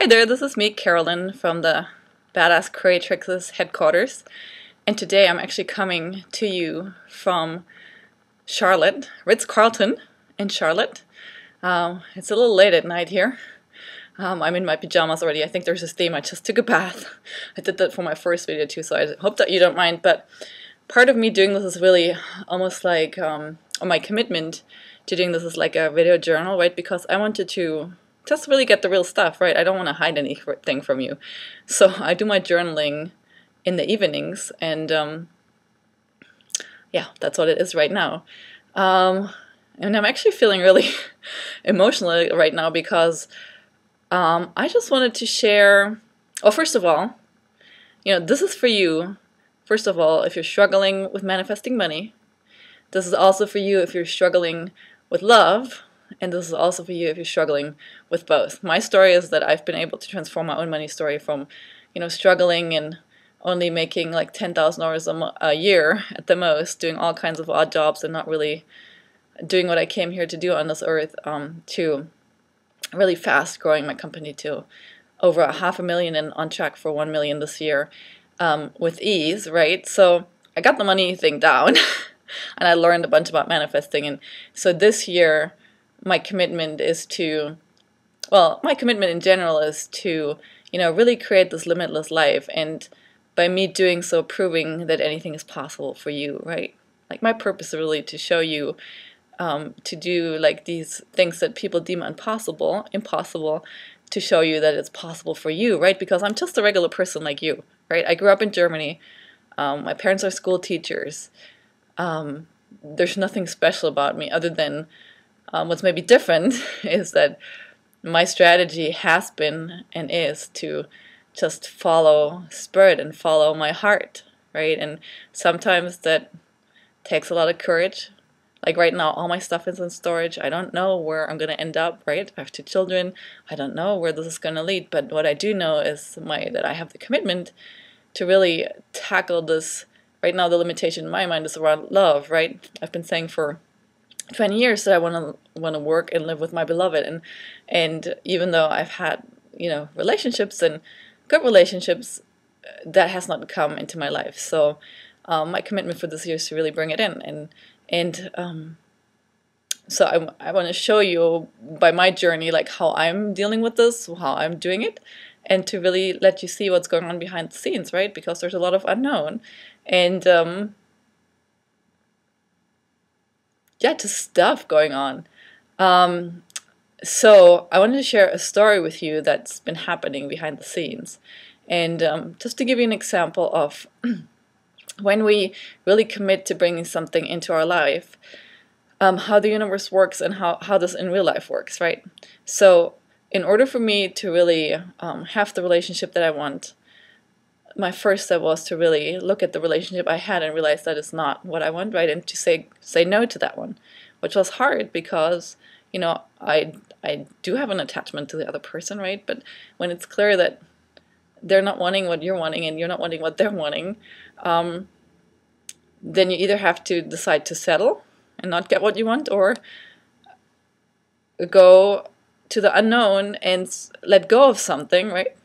Hi there, this is me, Carolyn, from the Badass Creatrix's headquarters, and today I'm actually coming to you from Charlotte, Ritz-Carlton in Charlotte. It's a little late at night here. I'm in my pajamas already. I think there's a steam. I just took a bath. I did that for my first video too, so I hope that you don't mind, but part of me doing this is really almost like, or my commitment to doing this is like a video journal, right, because I wanted to just really get the real stuff, right? I don't want to hide anything from you. So I do my journaling in the evenings, and yeah, that's what it is right now. And I'm actually feeling really emotional right now because I just wanted to share, well, first of all, this is for you. First of all, if you're struggling with manifesting money, this is also for you if you're struggling with love, and this is also for you if you're struggling with both. My story is that I've been able to transform my own money story from, struggling and only making like $10,000 a year at the most, doing all kinds of odd jobs and not really doing what I came here to do on this earth, to really fast growing my company to over $500,000 and on track for 1 million this year, with ease, right? So I got the money thing down and I learned a bunch about manifesting, and so this year my commitment is to, well, my commitment in general is to, really create this limitless life, and by me doing so, proving that anything is possible for you, right? Like my purpose is really to show you, to do like these things that people deem impossible, to show you that it's possible for you, right? Because I'm just a regular person like you, right? I grew up in Germany. My parents are school teachers. There's nothing special about me other than what's maybe different is that my strategy has been and is to just follow spirit and follow my heart, right? And sometimes that takes a lot of courage. Like right now, all my stuff is in storage. I don't know where I'm going to end up, right? I have 2 children. I don't know where this is going to lead, but what I do know is that I have the commitment to really tackle this. Right now, the limitation in my mind is around love, right? I've been saying for 20 years that I want to work and live with my beloved, and even though I've had relationships and good relationships, that has not come into my life. So my commitment for this year is to really bring it in, and so I want to show you by my journey like how I'm dealing with this, how I'm doing it, and to really let you see what's going on behind the scenes, right? Because there's a lot of unknown, and yeah, just stuff going on. So I wanted to share a story with you that's been happening behind the scenes. And just to give you an example of when we really commit to bringing something into our life, how the universe works and how this in real life works, right? So in order for me to really have the relationship that I want, my first step was to really look at the relationship I had and realize that it's not what I want, right? And to say no to that one, which was hard because, I do have an attachment to the other person, right? But when it's clear that they're not wanting what you're wanting and you're not wanting what they're wanting, then you either have to decide to settle and not get what you want, or go to the unknown and let go of something, right?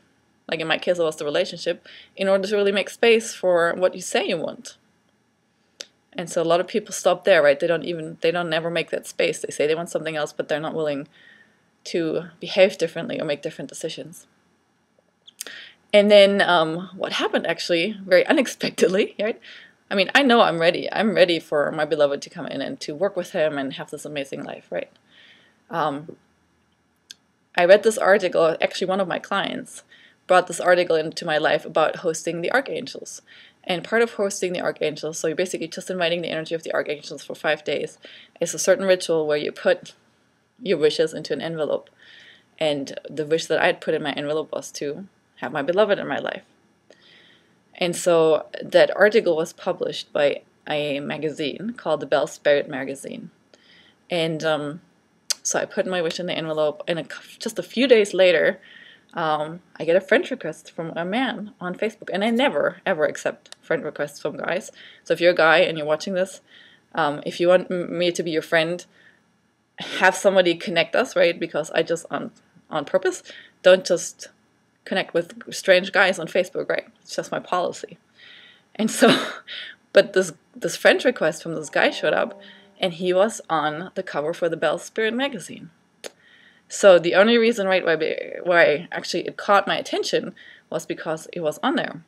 Like in my case, it was the relationship, in order to really make space for what you say you want. And so a lot of people stop there, right? They don't never make that space. They say they want something else, but they're not willing to behave differently or make different decisions. And then what happened actually, very unexpectedly, right? I mean, I know I'm ready. I'm ready for my beloved to come in and to work with him and have this amazing life, right? I read this article, actually one of my clients brought this article into my life about hosting the archangels. And part of hosting the archangels, so you're basically just inviting the energy of the archangels for 5 days, is a certain ritual where you put your wishes into an envelope. And the wish that I had put in my envelope was to have my beloved in my life. And so that article was published by a magazine called the Bell Spirit magazine. And so I put my wish in the envelope, and just a few days later, I get a friend request from a man on Facebook, and I never ever accept friend requests from guys. So if you're a guy and you're watching this, if you want me to be your friend, have somebody connect us, right? Because I just on purpose don't just connect with strange guys on Facebook, right? It's just my policy. And so, but this friend request from this guy showed up, and he was on the cover for the Bell Spirit magazine. So the only reason, right, why actually it caught my attention was because it was on there.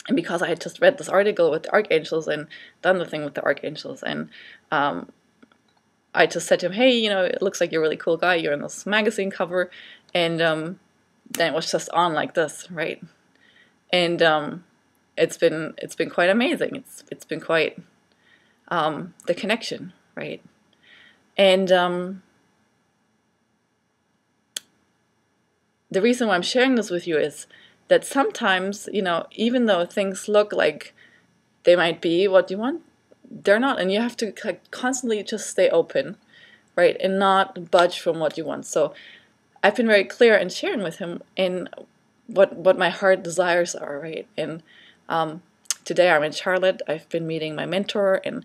And because I had just read this article with the archangels and done the thing with the archangels. And I just said to him, hey, it looks like you're a really cool guy. You're in this magazine cover. And then it was just on like this, right? And it's been quite amazing. It's been quite the connection, right? And the reason why I'm sharing this with you is that sometimes, even though things look like they might be what you want, they're not. And you have to constantly just stay open, right? And not budge from what you want. So I've been very clear in sharing with him in what my heart desires are, right? And today I'm in Charlotte. I've been meeting my mentor and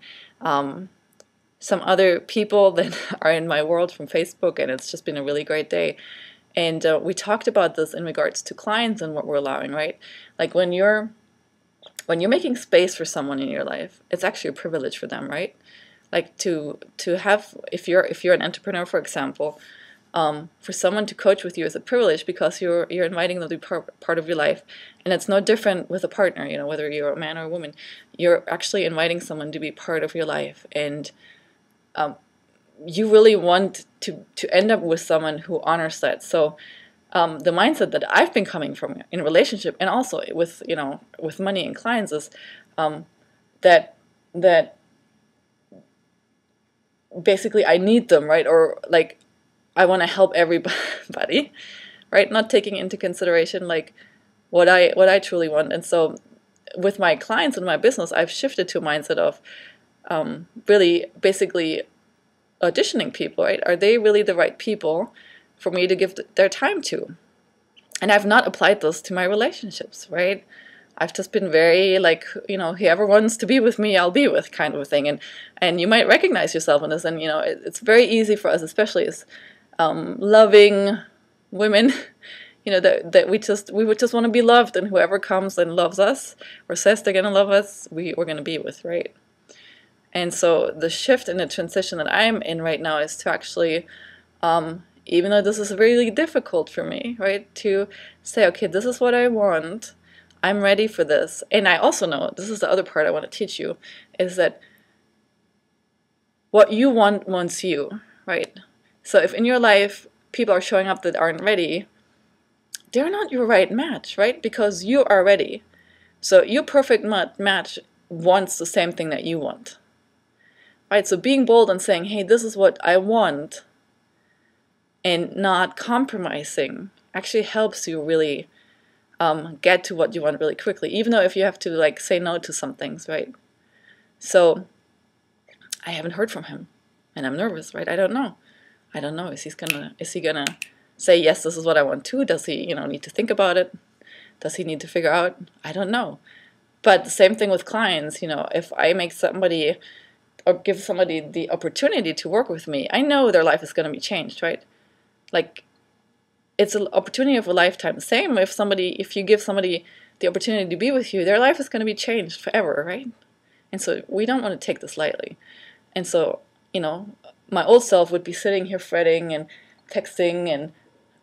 some other people that are in my world from Facebook, and it's just been a really great day. And we talked about this in regards to clients and what we're allowing, right? Like when you're making space for someone in your life, it's actually a privilege for them, right? Like to have, if you're an entrepreneur, for example, for someone to coach with you is a privilege because you're inviting them to be part of your life. And it's no different with a partner, whether you're a man or a woman, you're actually inviting someone to be part of your life. And you really want to end up with someone who honors that. So the mindset that I've been coming from in relationship and also with with money and clients is that basically I need them, right? Or like I want to help everybody, right? Not taking into consideration like what I truly want. And so with my clients and my business, I've shifted to a mindset of really basically auditioning people, right? Are they really the right people for me to give their time to? And I've not applied this to my relationships, right? I've just been very like, whoever wants to be with me, I'll be with kind of a thing. And you might recognize yourself in this. And, it's very easy for us, especially as loving women, that we would just want to be loved. And whoever comes and loves us or says they're going to love us, we're going to be with, right? And so the shift and the transition that I'm in right now is to actually, even though this is really difficult for me, right, to say, okay, this is what I want. I'm ready for this. And I also know, this is the other part I want to teach you, is that what you want wants you, right? So if in your life people are showing up that aren't ready, they're not your right match, right? Because you are ready. So your perfect match wants the same thing that you want. Right, so being bold and saying, hey, this is what I want, and not compromising actually helps you really get to what you want really quickly, even though if you have to like say no to some things, right? So I haven't heard from him, and I'm nervous, right? I don't know. Is he gonna say yes, this is what I want too? Does he, need to think about it? Does he need to figure out? I don't know. But the same thing with clients, if I make somebody or give somebody the opportunity to work with me, I know their life is going to be changed, right? Like, it's an opportunity of a lifetime. Same if you give somebody the opportunity to be with you, their life is going to be changed forever, right? And so we don't want to take this lightly. And so, my old self would be sitting here fretting and texting and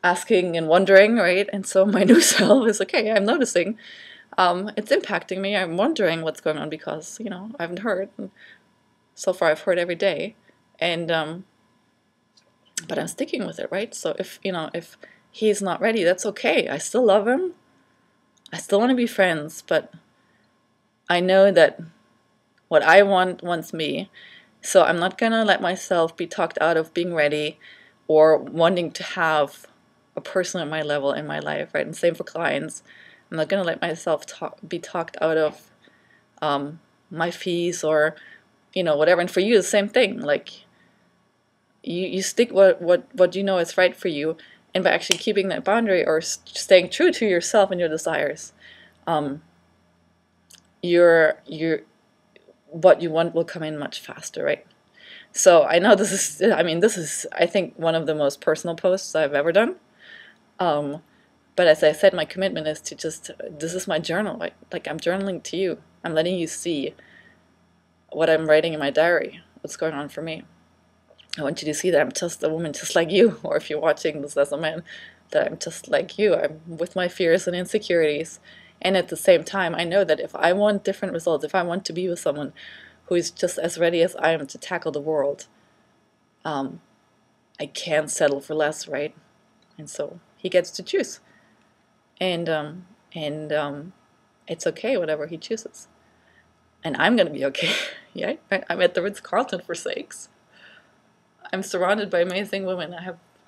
asking and wondering, right? And so my new self is like, okay, I'm noticing it's impacting me. I'm wondering what's going on because, I haven't heard. And so far I've heard every day. And but I'm sticking with it, right? So if he's not ready, that's okay. I still love him. I still want to be friends, but I know that what I want wants me. So I'm not going to let myself be talked out of being ready or wanting to have a person at my level in my life, right? And same for clients. I'm not going to let myself be talked out of my fees or, whatever. And for you, the same thing. Like, you stick what you know is right for you. And by actually keeping that boundary or staying true to yourself and your desires, what you want will come in much faster, right? So I know this is, I think, one of the most personal posts I've ever done. But as I said, my commitment is to just, this is my journal. Like I'm journaling to you. I'm letting you see what I'm writing in my diary, what's going on for me. I want you to see that I'm just a woman just like you, or if you're watching this as a man, that I'm just like you. I'm with my fears and insecurities. And at the same time, I know that if I want different results, if I want to be with someone who is just as ready as I am to tackle the world, I can't settle for less, right? And so he gets to choose. And it's okay, whatever he chooses. And I'm going to be okay. Yeah, I'm at the Ritz-Carlton for sakes. I'm surrounded by amazing women.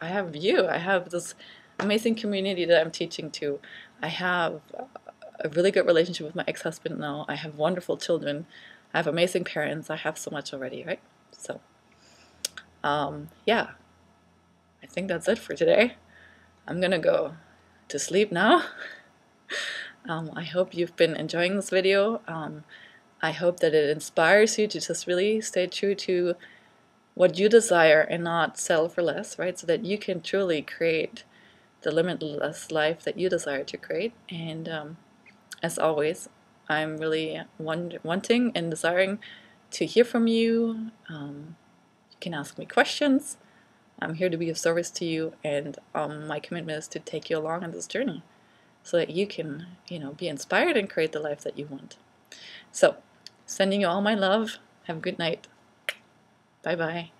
I have you. I have this amazing community that I'm teaching to. I have a really good relationship with my ex-husband now. I have wonderful children. I have amazing parents. I have so much already, right? So, yeah, I think that's it for today. I'm gonna go to sleep now. I hope you've been enjoying this video. I hope that it inspires you to just really stay true to what you desire and not settle for less, right? So that you can truly create the limitless life that you desire to create. And as always, I'm really wanting and desiring to hear from you. You can ask me questions. I'm here to be of service to you, and my commitment is to take you along on this journey so that you can, be inspired and create the life that you want. So, sending you all my love. Have a good night. Bye-bye.